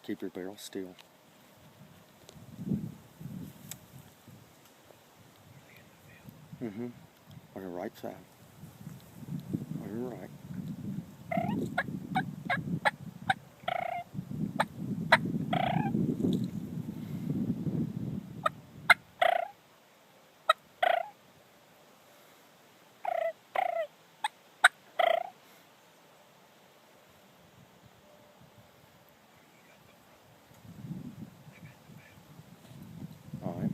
Keep your barrel still. On your right side. On your right. All right.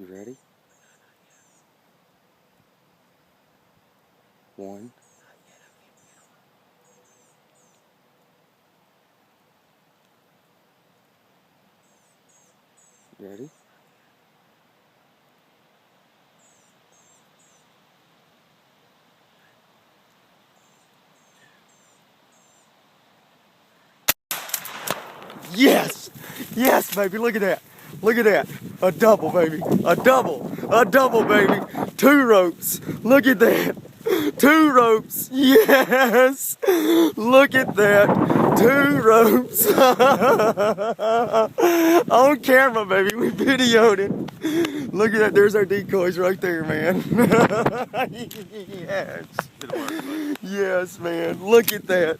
You ready? 1. Ready? Yes! Yes, baby, look at that. Look at that. A double, baby. A double. A double, baby. 2 ropes. Look at that. 2 ropes. Yes! Look at that. 2 ropes. On camera, baby. We videoed it. Look at that. There's our decoys right there, man. Yes. Yes, man. Look at that.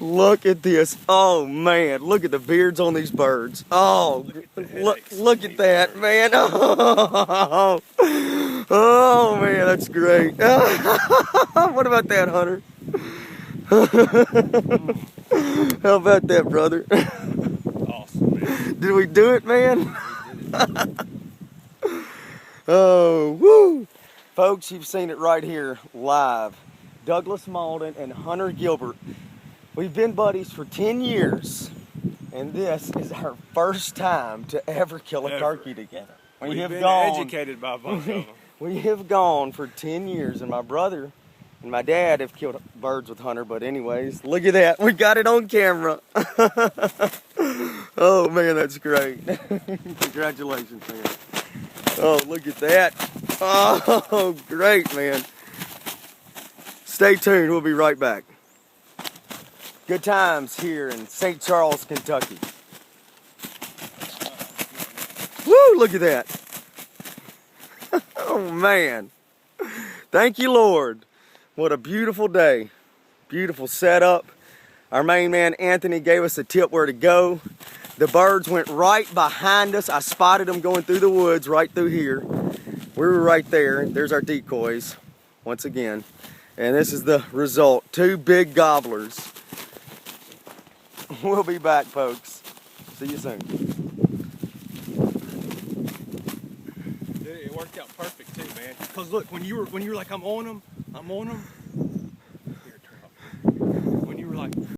Look at this. Oh, man. Look at the beards on these birds. Oh, look at that, man. Oh, oh, man. That's great. What about that, Hunter? How about that, brother? Awesome, man. Did we do it, man? We did it. Oh, woo! Folks, you've seen it right here, live. Douglas Mauldin and Hunter Gilbert. We've been buddies for 10 years, and this is our first time to ever kill a turkey together. We've been educated by both of them. We have gone for 10 years, and my brother and my dad have killed birds with Hunter, but anyways, look at that. We got it on camera. Oh, man, that's great. Congratulations, man. Oh, look at that. Oh, great, man. Stay tuned. We'll be right back. Good times here in St. Charles, Kentucky. Woo, look at that. Oh, man. Thank you, Lord. What a beautiful day. Beautiful setup. Our main man, Anthony, gave us a tip where to go. The birds went right behind us. I spotted them going through the woods right through here. We were right there. There's our decoys once again. And this is the result. 2 big gobblers. We'll be back, folks. See you soon. It worked out perfect too, man. Cause look, when you were like, I'm on them. Here, turn off. When you were like.